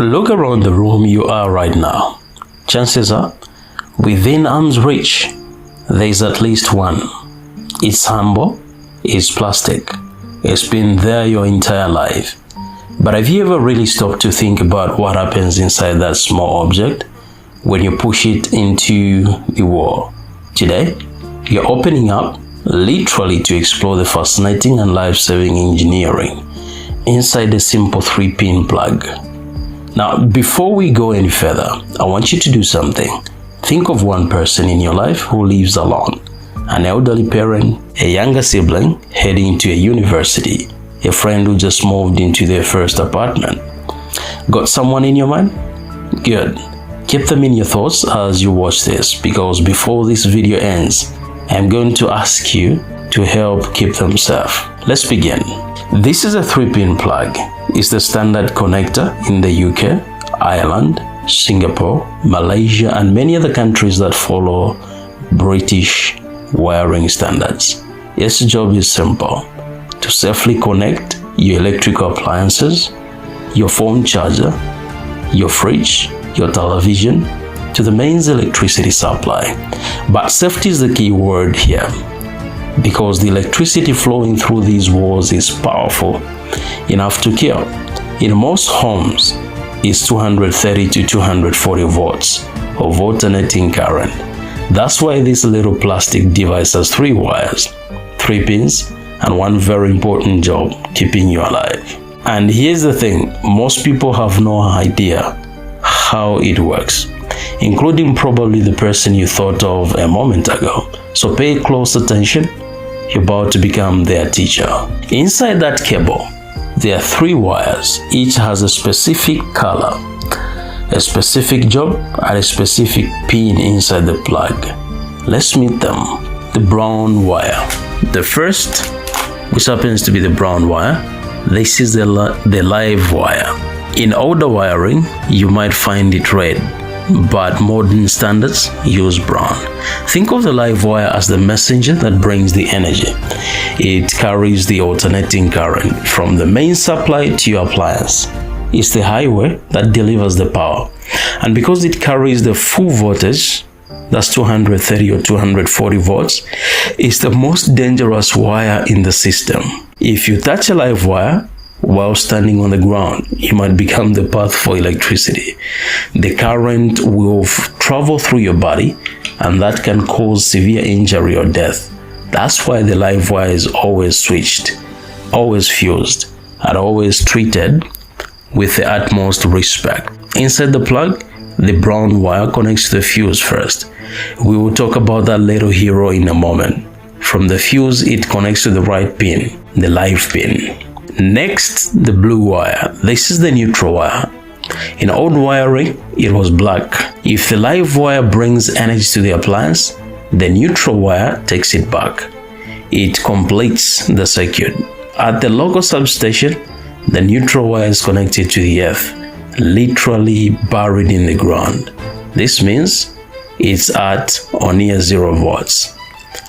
Look around the room you are right now. Chances are, within arm's reach, there is at least one. It's humble, it's plastic, it's been there your entire life. But have you ever really stopped to think about what happens inside that small object when you push it into the wall? Today, you're opening up literally to explore the fascinating and life-saving engineering inside a simple 3-pin plug. Now, before we go any further, I want you to do something. Think of one person in your life who lives alone. An elderly parent, a younger sibling heading to a university, a friend who just moved into their first apartment. Got someone in your mind? Good. Keep them in your thoughts as you watch this, because before this video ends, I'm going to ask you to help keep them safe. Let's begin. This is a 3-pin plug. It's the standard connector in the UK, Ireland, Singapore, Malaysia, and many other countries that follow British wiring standards. Its job is simple: to safely connect your electrical appliances, your phone charger, your fridge, your television, to the mains electricity supply. But safety is the key word here, because the electricity flowing through these walls is powerful enough to kill. In most homes, it's 230 to 240 volts of alternating current. That's why this little plastic device has 3 wires, 3 pins, and one very important job: keeping you alive. And here's the thing, most people have no idea how it works, including probably the person you thought of a moment ago. So pay close attention, you're about to become their teacher. Inside that cable, there are 3 wires. Each has a specific color, a specific job, and a specific pin inside the plug. Let's meet them. The brown wire. The first, which happens to be the brown wire, this is the live wire. In older wiring, you might find it red, but modern standards use brown. Think of the live wire as the messenger that brings the energy. It carries the alternating current from the main supply to your appliance. It's the highway that delivers the power. And because it carries the full voltage, that's 230 or 240 volts, it's the most dangerous wire in the system. If you touch a live wire while standing on the ground, you might become the path for electricity. The current will travel through your body, and that can cause severe injury or death. That's why the live wire is always switched, always fused, and always treated with the utmost respect. Inside the plug, the brown wire connects to the fuse first. We will talk about that little hero in a moment. From the fuse, it connects to the right pin, the live pin. Next, the blue wire. This is the neutral wire. In old wiring, it was black. If the live wire brings energy to the appliance, the neutral wire takes it back. It completes the circuit. At the local substation, the neutral wire is connected to the earth, literally buried in the ground. This means it's at or near 0 volts.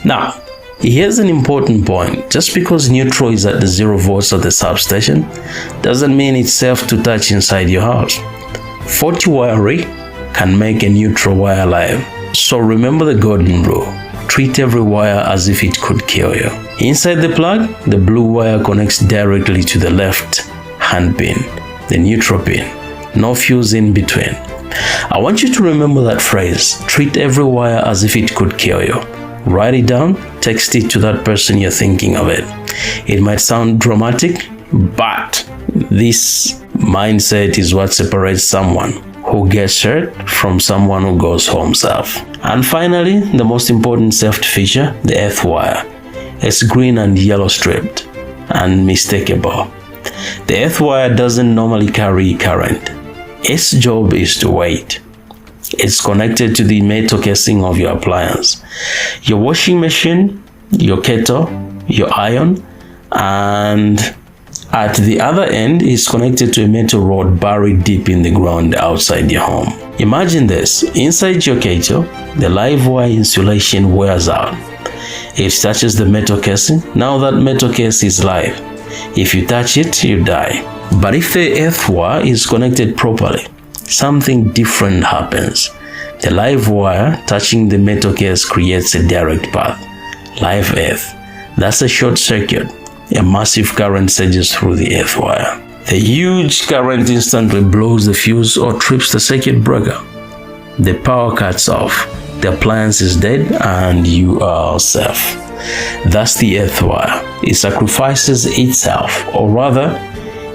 Now, here's an important point. Just because neutral is at the 0 volts of the substation doesn't mean it's safe to touch inside your house. Faulty wiring can make a neutral wire live. So remember the golden rule: treat every wire as if it could kill you. Inside the plug, the blue wire connects directly to the left hand pin, the neutral pin. No fuse in between. I want you to remember that phrase: treat every wire as if it could kill you. Write it down, text it to that person you're thinking of it. It might sound dramatic, but this mindset is what separates someone who gets hurt from someone who goes home safe. And finally, the most important safety feature, the earth wire. It's green and yellow striped, unmistakable. The earth wire doesn't normally carry current. Its job is to wait. It's connected to the metal casing of your appliance, your washing machine, your kettle, your iron, and at the other end is connected to a metal rod buried deep in the ground outside your home. Imagine this: inside your kettle, the live wire insulation wears out. It touches the metal casing. Now that metal case is live. If you touch it, you die. But if the earth wire is connected properly, something different happens. The live wire touching the metal case creates a direct path. Live earth. That's a short circuit. A massive current surges through the earth wire. The huge current instantly blows the fuse or trips the circuit breaker. The power cuts off. The appliance is dead and you are safe. That's the earth wire. It sacrifices itself, or rather,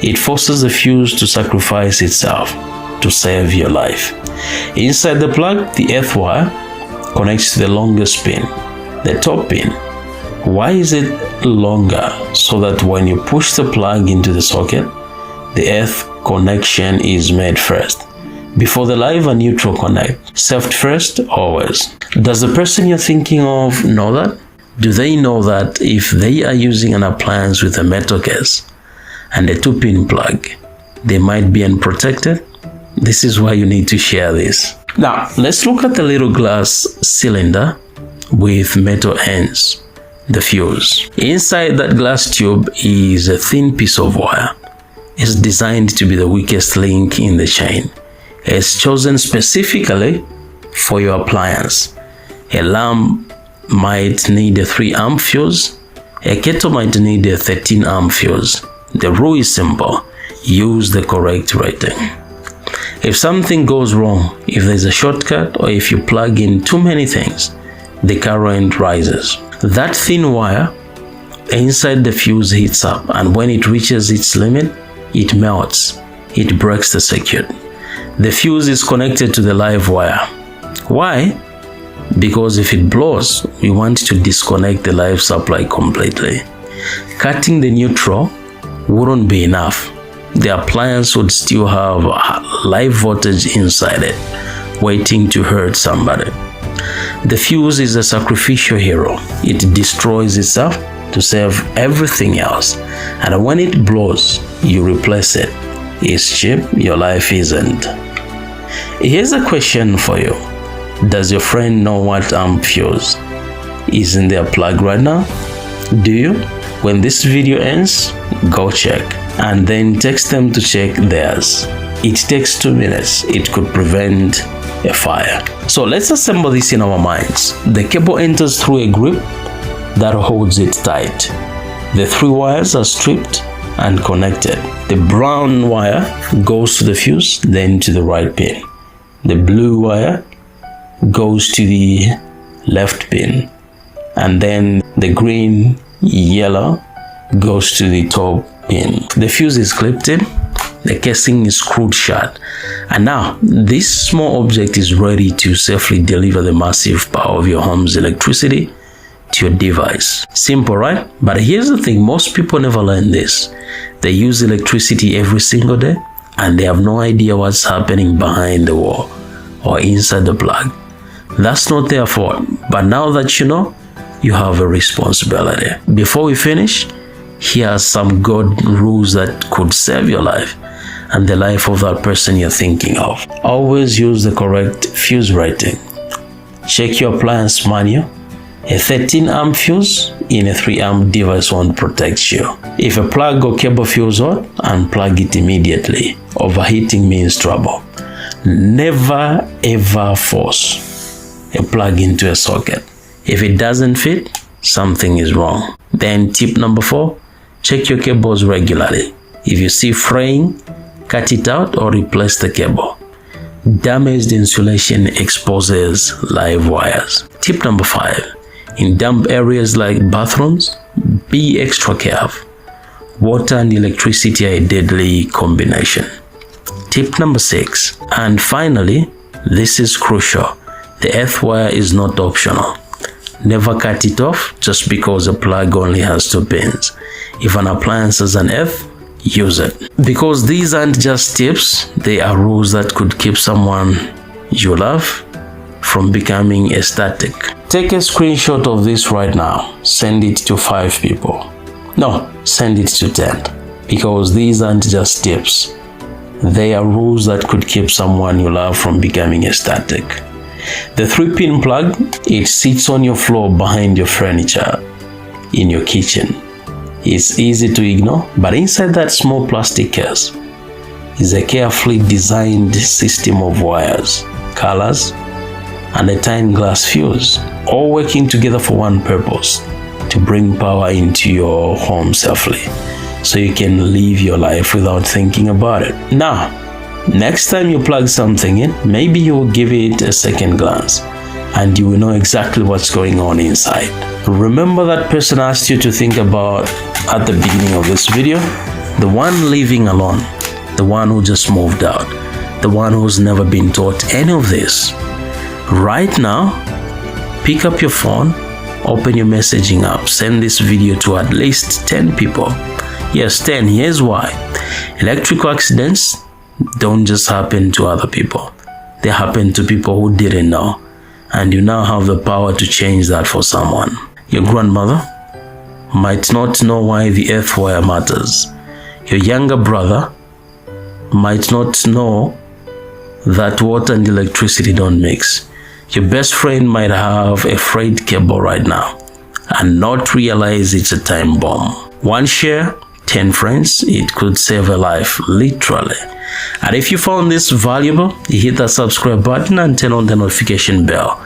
it forces the fuse to sacrifice itself to save your life. Inside the plug, the earth wire connects to the longest pin, the top pin. Why is it longer? So that when you push the plug into the socket, the earth connection is made first, before the live and neutral connect. Saved first, always. Does the person you're thinking of know that? Do they know that if they are using an appliance with a metal case and a 2-pin plug, they might be unprotected? This is why you need to share this. Now, let's look at the little glass cylinder with metal ends, the fuse. Inside that glass tube is a thin piece of wire. It's designed to be the weakest link in the chain. It's chosen specifically for your appliance. A lamp might need a 3-amp fuse. A kettle might need a 13-amp fuse. The rule is simple. Use the correct rating. If something goes wrong, if there's a shortcut, or if you plug in too many things, the current rises. That thin wire inside the fuse heats up, and when it reaches its limit, it melts. It breaks the circuit. The fuse is connected to the live wire. Why? Because if it blows, we want to disconnect the live supply completely. Cutting the neutral wouldn't be enough. The appliance would still have live voltage inside it, waiting to hurt somebody. The fuse is a sacrificial hero. It destroys itself to save everything else. And when it blows, you replace it. It's cheap, your life isn't. Here's a question for you. Does your friend know what amp fuse is in their plug right now? Do you? When this video ends, go check and then text them to check theirs. It takes 2 minutes. It could prevent a fire. So let's assemble this in our minds. The cable enters through a grip that holds it tight. The 3 wires are stripped and connected. The brown wire goes to the fuse, then to the right pin. The blue wire goes to the left pin, and then the green, yellow goes to the top pin. The fuse is clipped in, the casing is screwed shut, and now this small object is ready to safely deliver the massive power of your home's electricity to your device. Simple, right? But here's the thing, most people never learn this. They use electricity every single day and they have no idea what's happening behind the wall or inside the plug. That's not their fault, but now that you know, you have a responsibility. Before we finish, here are some good rules that could save your life and the life of that person you're thinking of. Always use the correct fuse rating. Check your appliance manual. A 13-amp fuse in a 3-amp device won't protect you. If a plug or cable feels hot, unplug it immediately. Overheating means trouble. Never ever force a plug into a socket. If it doesn't fit, something is wrong. Then tip number 4, check your cables regularly. If you see fraying, cut it out or replace the cable. Damaged insulation exposes live wires. Tip number 5, in damp areas like bathrooms, be extra careful. Water and electricity are a deadly combination. Tip number 6, and finally, this is crucial. The earth wire is not optional. Never cut it off just because a plug only has 2 pins. If an appliance has an earth, use it. Because these aren't just tips, they are rules that could keep someone you love from becoming a static. Take a screenshot of this right now. Send it to 5 people. No, send it to 10. Because these aren't just tips. They are rules that could keep someone you love from becoming a static. The 3-pin plug, it sits on your floor behind your furniture, in your kitchen, It's easy to ignore, but inside that small plastic case is a carefully designed system of wires, colors, and a tiny glass fuse, all working together for one purpose: to bring power into your home safely, so you can live your life without thinking about it. Now, next time you plug something in, maybe you'll give it a second glance and you will know exactly what's going on inside. Remember that person asked you to think about at the beginning of this video? The one living alone, the one who just moved out, the one who's never been taught any of this. Right now, pick up your phone, open your messaging app, send this video to at least 10 people. Yes, 10. Here's why. Electrical accidents don't just happen to other people. They happen to people who didn't know. And you now have the power to change that for someone. Your grandmother might not know why the earth wire matters. Your younger brother might not know that water and electricity don't mix. Your best friend might have a frayed cable right now and not realize it's a time bomb. One share, 10 friends, it could save a life, literally. And if you found this valuable, hit that subscribe button and turn on the notification bell.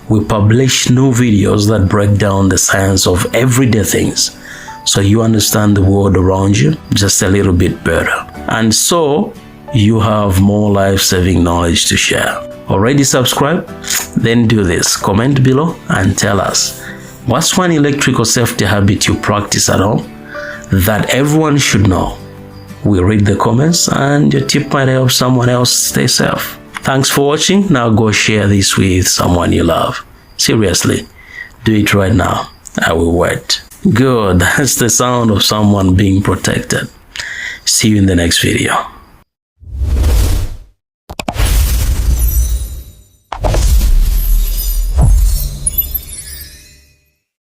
We publish new videos that break down the science of everyday things, so you understand the world around you just a little bit better. And so you have more life-saving knowledge to share. Already subscribed? Then do this. Comment below and tell us, what's one electrical safety habit you practice at home that everyone should know? We read the comments and your tip might help someone else stay safe. Thanks for watching. Now go share this with someone you love. Seriously, do it right now. I will wait. Good. That's the sound of someone being protected. See you in the next video.